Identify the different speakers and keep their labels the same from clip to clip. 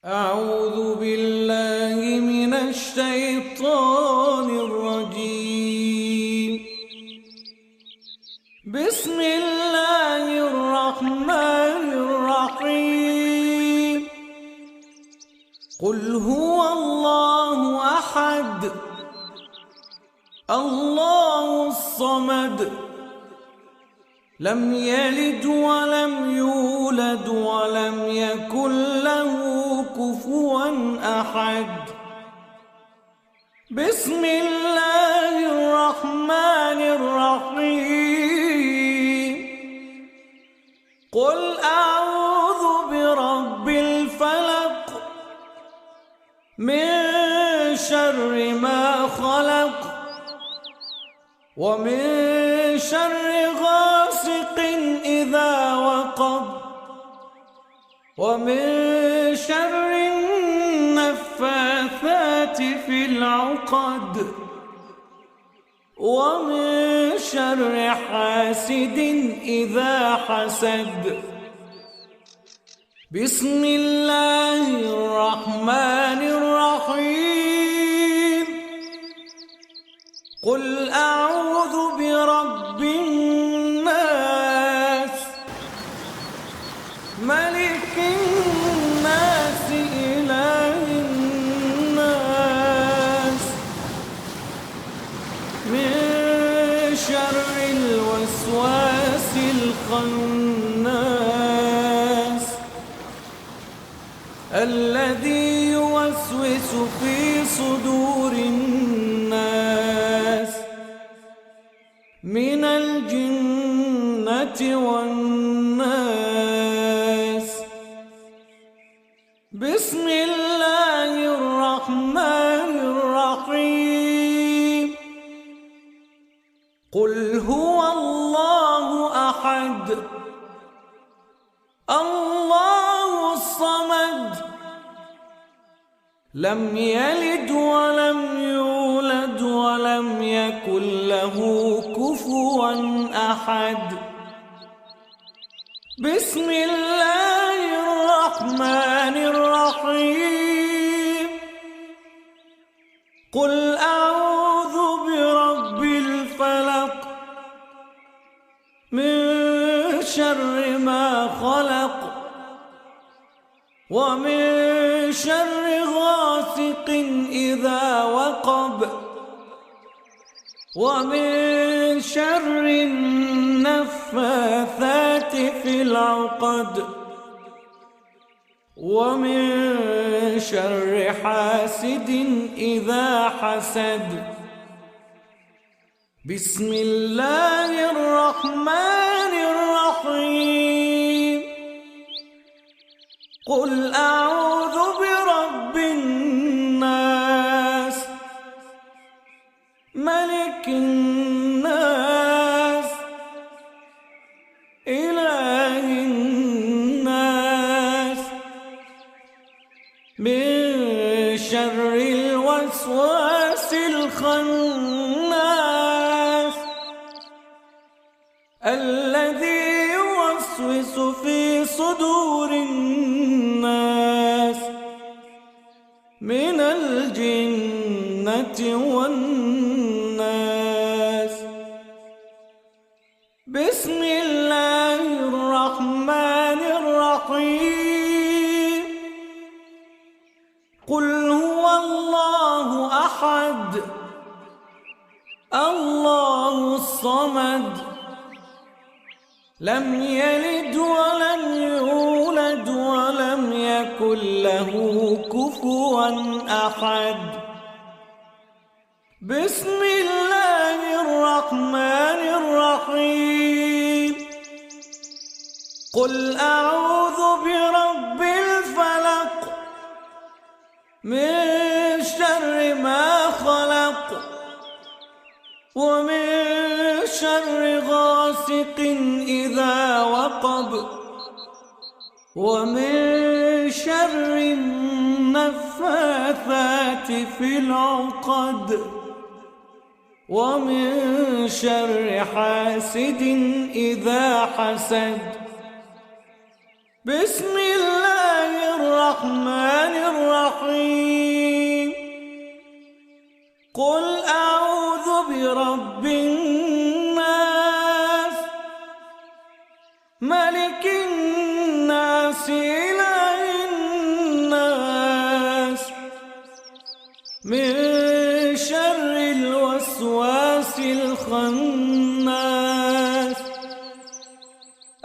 Speaker 1: أعوذ بالله من الشيطان الرجيم. بسم الله الرحمن الرحيم. قل هو الله أحد الله الصمد لم يلد ولم يولد ولم يكن له كفوا أحد. بسم الله الرحمن الرحيم. قل أعوذ برب الفلق من شر ما خلق ومن شر غاسق إذا وقب ومن شر النفاثات في العقد ومن شر حاسد إذا حسد. بسم الله الرحمن الرحيم. قل أعوذ برب الناس ملك الناس إله الناس من شر الوسواس الخناس الذي يوسوس في صدور الناس من الجنة والناس. بسم الله الرحمن الرحيم. قل هو الله أحد الله الصمد لم يلد ولم يولد ولم يكن له كفوا أحد. بسم الله الرحمن الرحيم. قل أعوذ برب الفلق من شر ما خلق ومن شر غاسق إذا وقب ومن شر النفاثات في العقد ومن شر حاسد إذا حسد. بسم الله الرحمن الرحيم. قل أعوذ برب الناس ملك الناس إله الناس من شر الوسواس الخناس الذي يوسوس في صدور الناس من الجنة والناس. بسم الله الرحمن الرحيم. قل هو الله أحد الله الصمد لم يلد ولم يولد ولم يكن له كفوا أحد. بسم الله الرحمن الرحيم. قل أعوذ برب الفلق من شر ما خلق ومن شر غاسق إذا وقب ومن شر النفاثات في العقد ومن شر حاسد إذا حسد. بسم الله الله الرحمن الرحيم. قل أعوذ برب الناس ملك الناس إله الناس من شر الوسواس الخناس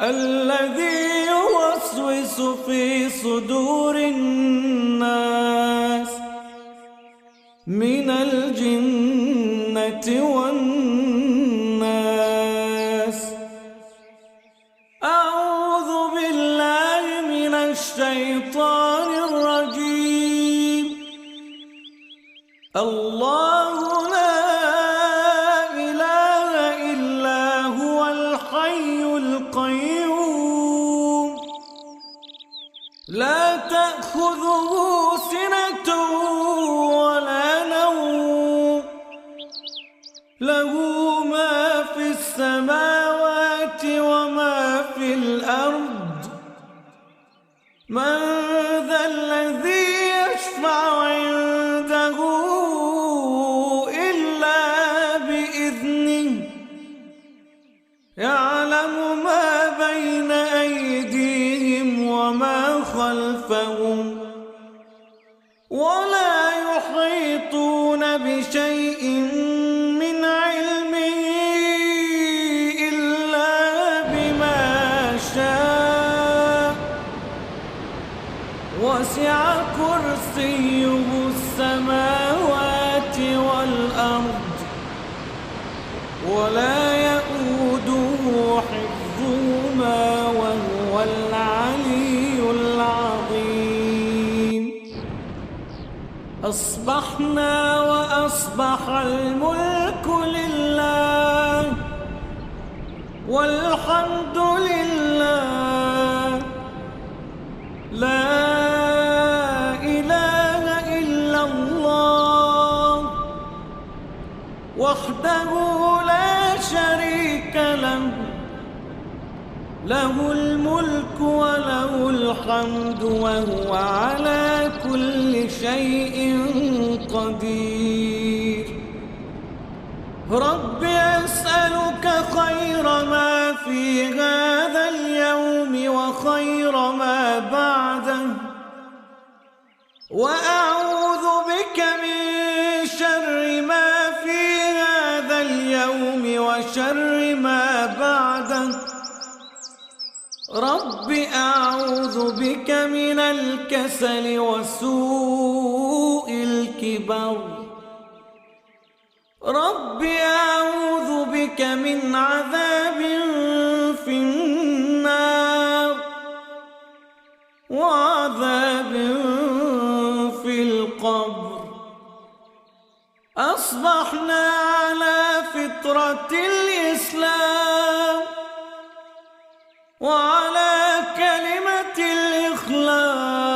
Speaker 1: الذي يوسوس في صدور الناس من الجنة والناس. أعوذ بالله من الشيطان الرجيم. الله لا إله إلا هو الحي القيوم لا تأخذه سنة ولا نوم له ما في السماوات وما في الأرض. من ذا الذي يشفع عنده إلا بإذنه يعلم ما بين أيديهم وما خلفهم ولا يحيطون بشيء من علمه إلا بما شاء وسع كرسيه السماوات والأرض ولا يؤوده حفظهما وهو العلي العظيم. أصبحنا وأصبح الملك لله والحمد لله لا إله إلا الله وحده لا شريك له له الملك وله الحمد وهو على كل شيء قدير. رب أسألك خير ما في هذا اليوم وخير ما بعده وأعوذ بك من شر ما في هذا اليوم وشر ما بعده. رب أعوذ بك من الكسل وسوء الكبر. رب أعوذ بك من عذاب في النار وعذاب في القبر. أصبحنا على فطرة الإسلام وعلى كلمة الإخلاص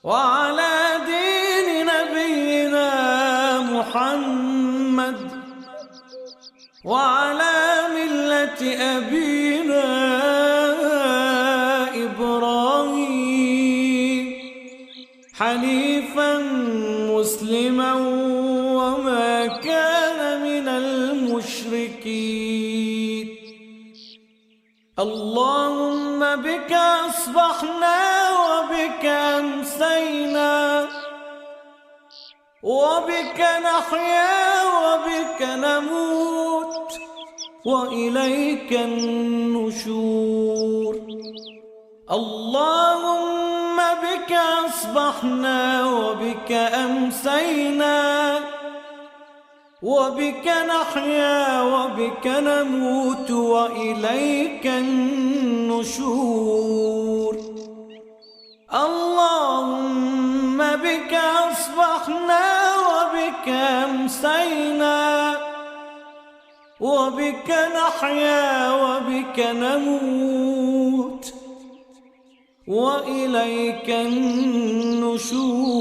Speaker 1: وعلى دين نبينا محمد وعلى ملة أبينا إبراهيم حنيفا مسلما وما كان من المشركين. اللهم بك أصبحنا وبك أمسينا وبك نحيا وبك نموت وإليك النشور. اللهم بك أصبحنا وبك أمسينا وبك نحيا وبك نموت وإليك النشور. اللهم بك أصبحنا وبك أمسينا وبك نحيا وبك نموت وإليك النشور.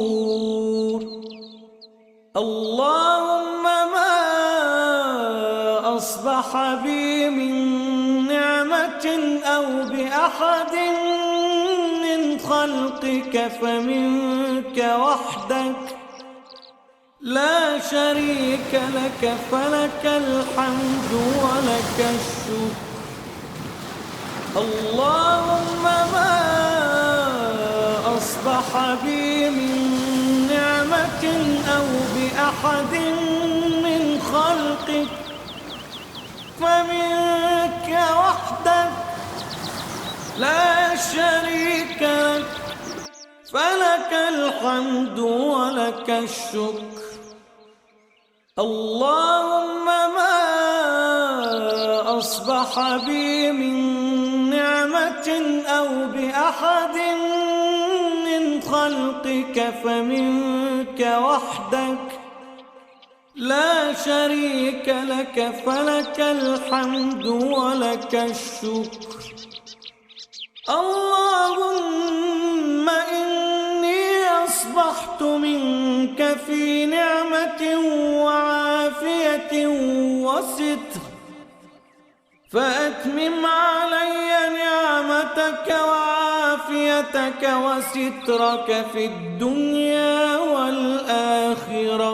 Speaker 1: اللهم ما أصبح بي من نعمة أو بأحد من خلقك فمنك وحدك لا شريك لك، فلك الحمد ولك الشكر. اللهم ما أصبح بي من نعمة أو بأحد من خلقك فمنك وحدك لا شريك لك، فلك الحمد ولك الشكر. اللهم ما أصبح بي من نعمة أو بأحد من خلقك فمنك وحدك لا شريك لك، فلك الحمد ولك الشكر. اللهم إني أصبحت منك في نعمة وعافية وستر، فأتمم علي نعمتك وعافيتك وسترك في الدنيا والآخرة.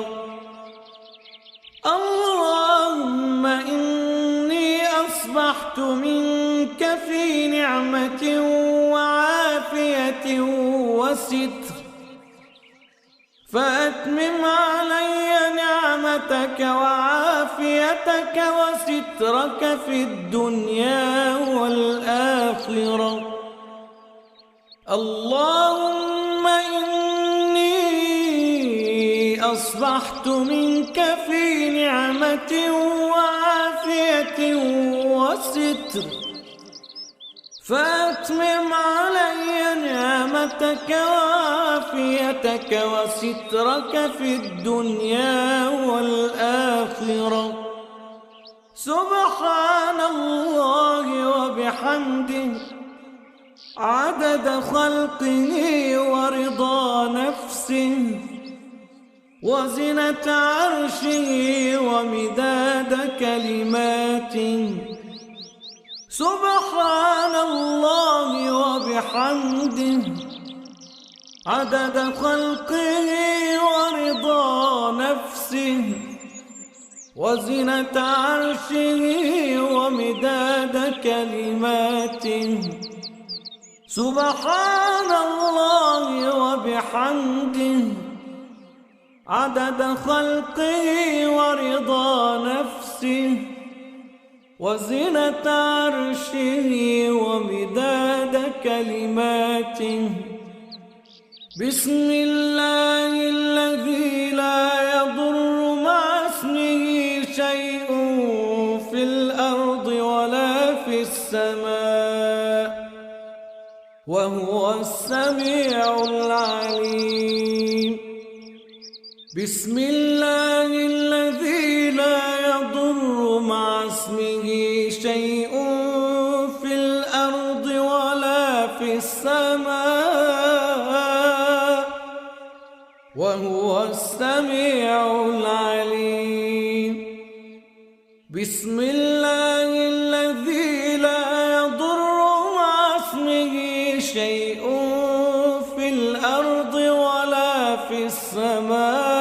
Speaker 1: اللهم إني أصبحت منك في نعمة وعافية وستر، فأتمم علي نعمتك وعافيتك وسترك في الدنيا والآخرة. اللهم إني أصبحت منك في نعمة وعافية وستر، فأتمم علي نعمتك وعافيتك وسترك في الدنيا والآخرة. سبحان الله وبحمده عدد خلقه ورضا نفسه وزنة عرشه ومداد كلماته. سبحان الله وبحمده عدد خلقه ورضا نفسه وزنة عرشه ومداد كلماته. سبحان الله وبحمده عدد خلقه ورضا نفسه وزنة عرشه ومداد كلماته. بسم الله الذي لا يضر مع اسمه شيء في الأرض ولا في السماء وهو السميع العليم. بسم الله الذي لا يضر مع اسمه شيء في الأرض ولا في السماء وهو السميع العليم. بسم الله الذي لا يضر مع اسمه شيء في الأرض ولا في السماء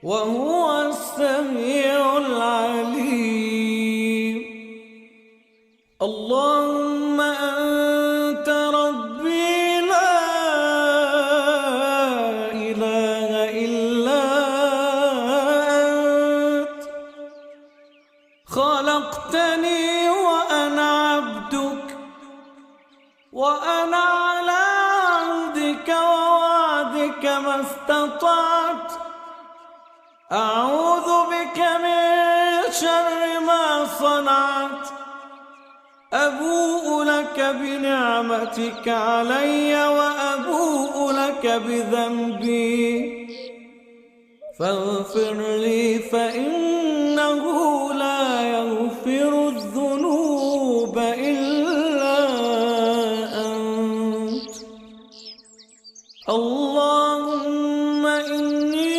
Speaker 1: وهو السميع العليم. اللهم أنت ربي لا إله إلا أنت، خلقتني وأنا عبدك وأنا على عهدك ووعدك ما استطعت. أعوذ بك من شر ما صنعت. أبوء لك بنعمتك علي وأبوء لك بذنبي فاغفر لي فإنه لا يغفر الذنوب إلا أنت. اللهم إني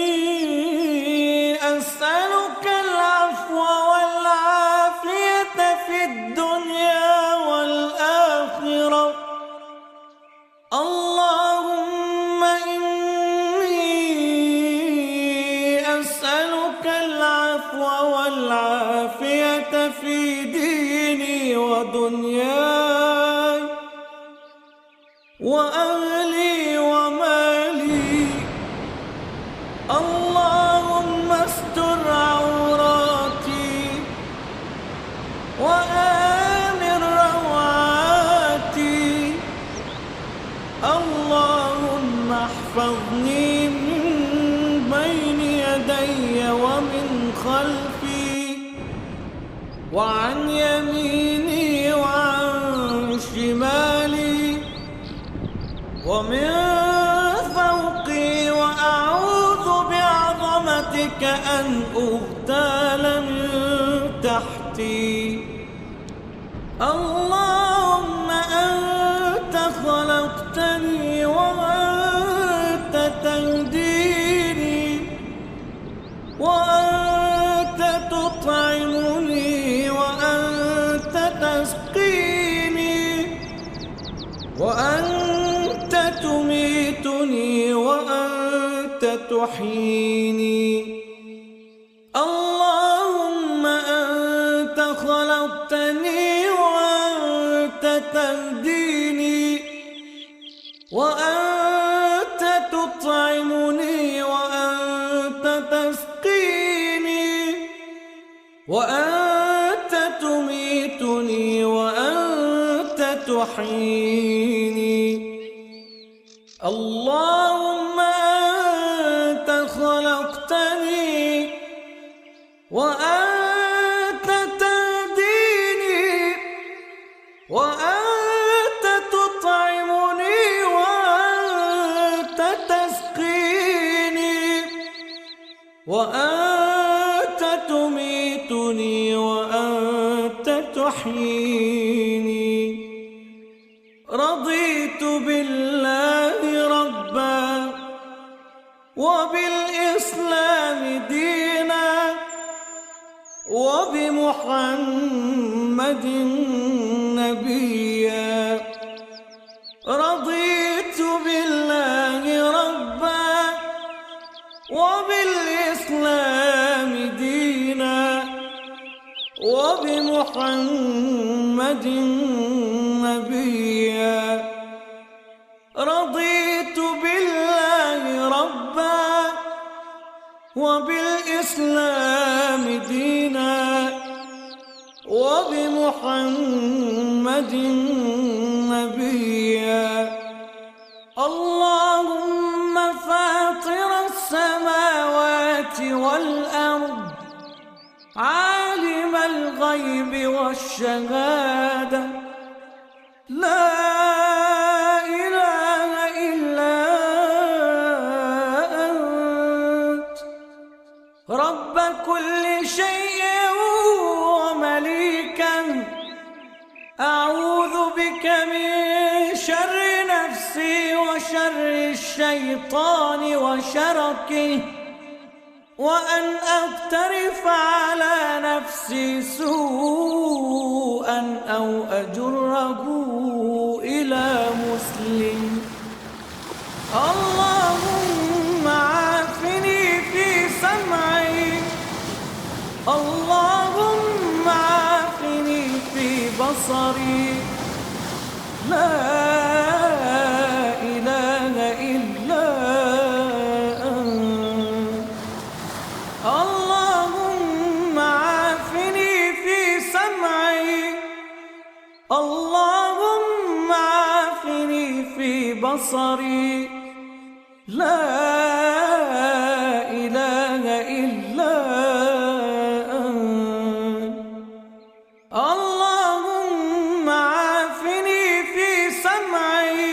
Speaker 1: أسألك العفو والعافية والعافية في ديني ودنياي وأهلي ومالي. اللهم استر عوراتي وآمن روعاتي. اللهم احفظني من بين يدي ومن خلفي وعن يميني وعن شمالي ومن فوقي، وأعوذ بعظمتك أن أغتال من تحتي. اللهم أنت خلقتني وأنت تهديني وأنت تطعمني وأنت تسقيني وأنت تميتني وأنت تحييني. اللهم أنت خلقتني وأنت تهديني وأنت تطعمني وأنت تسقيني وأنت تميتني وأنت تحييني. اللهم أنت خلقتني وأنت تهديني وأنت تطعمني وأنت تسقيني وأنت تميتني وأنت تحييني. رضيت بالله ربا وبالإسلام دينا وبمحمد نبيا. رضيت بالله ربا وبالإسلام دينا وبمحمد نبيا. رضيت بالله ربا وبالإسلام دينا وبمحمد نبيا. اللهم فاطر السماوات والأرض عالم الغيب والشهادة لا إله إلا أنت رب كل شيء ومليكا. أعوذ بك من شر نفسي وشر الشيطان وشركه وأن أقترف على نفسي سوءا أو أجره إلى مسلم. اللهم عافني في سمعي. اللهم عافني في بصري. لا إله إلا أنت. اللهم عافني في سمعي. اللهم عافني في بصري. لا إله إلا أنت. اللهم عافني في سمعي.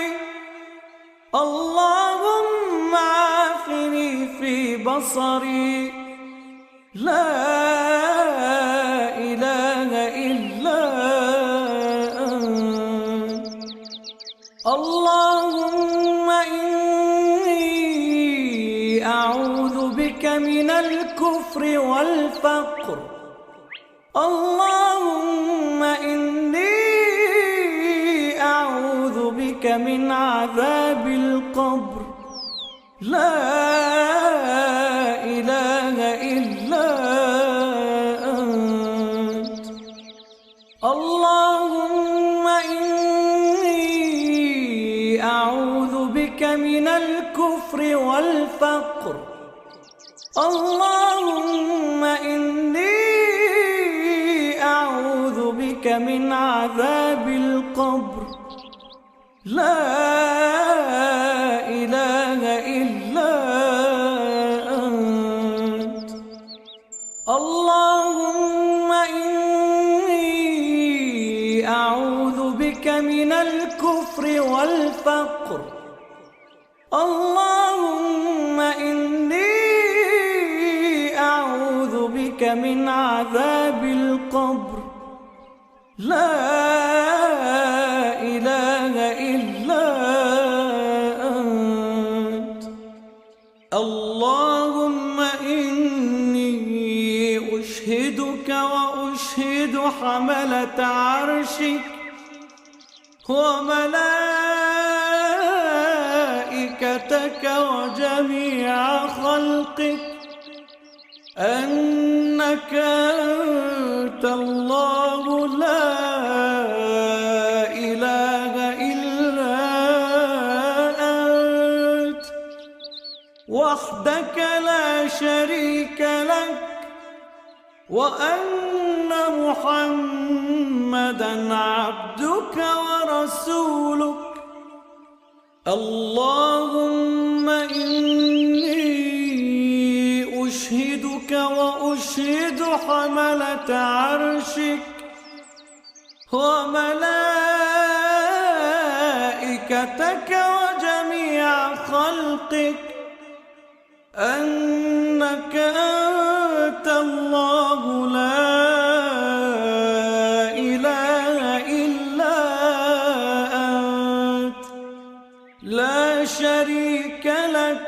Speaker 1: اللهم عافني في بصري. لا إله إلا أنت. اللهم إني أعوذ بك من الكفر والفقر. اللهم إني أعوذ بك من عذاب القبر. لا إله إلا اللهم إني أعوذ بك من الكفر والفقر. اللهم إني أعوذ بك من عذاب القبر. لا إله إلا أنت. اللهم إني أعوذ بك من الكفر والفقر. اللهم إني أعوذ بك من عذاب القبر. لا إله إلا أنت. اللهم إني أشهدك وأشهد حملة عرشك وملائكتك وجميع خلقك أنك أنت الله لا إله إلا أنت وحدك لا شريك لك، وأن محمدًا عبدك ورسولك. اللهم إني أشهدك وأشهد حملة عرشك وملائكتك وجميع خلقك أنك أنت الله لا إله إلا أنت لا شريك لك،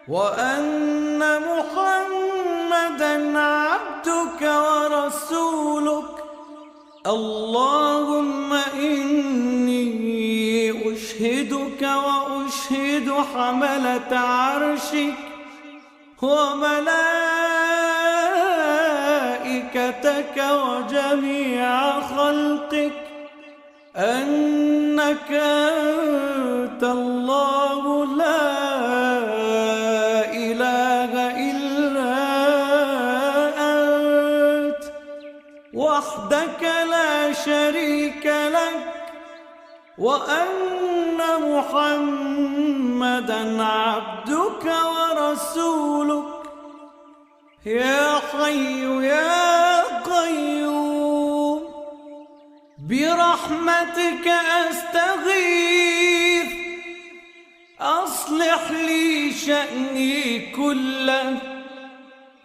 Speaker 1: وأن محمدًا عبدك ورسولك. اللهم إني أشهدك وأشهد حملة عرشك وملائكتك وجميع خلقك أنك أنت الله لا إله إلا أنت وحدك لا شريك لك، وأن محمدًا عبدك ورسولك. يا حي يا قيوم برحمتك أستغيث، أصلح لي شأني كله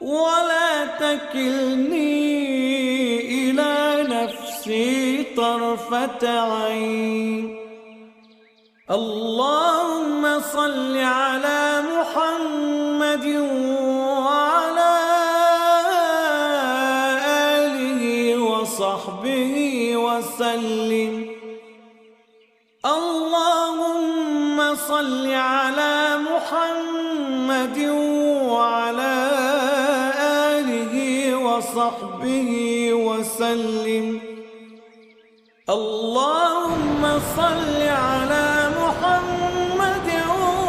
Speaker 1: ولا تكلني إلى نفسي طرفة عين. اللهم صل على محمد وعلى آله وصحبه وسلم. اللهم صل على محمد وعلى آله وصحبه وسلم. اللهم صل على محمد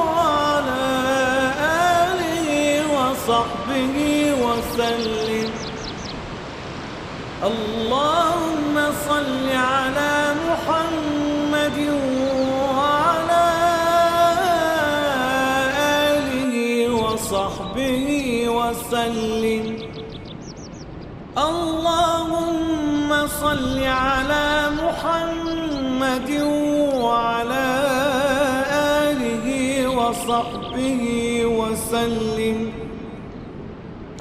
Speaker 1: وعلى آله وصحبه وسلم. اللهم صل على محمد وعلى آله وصحبه وسلم. اللهم صل على محمد وعلى آله وصحبه وسلم.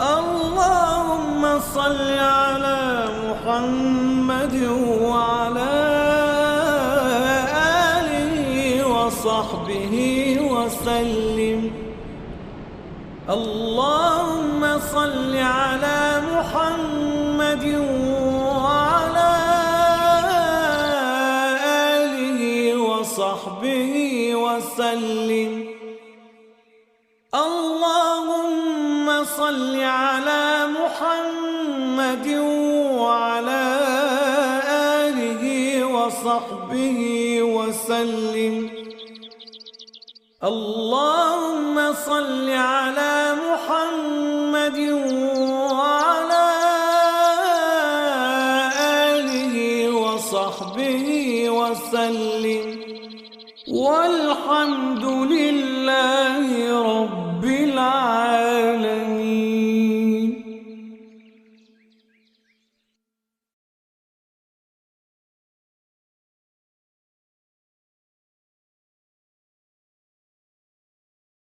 Speaker 1: اللهم صل على محمد وعلى آله وصحبه وسلم. اللهم صل على محمد وعلى آله وصحبه وسلم. اللهم صل على محمد وعلى وصحبه وسلم. اللهم صل على محمد وعلى آله وصحبه وسلم، والحمد لله.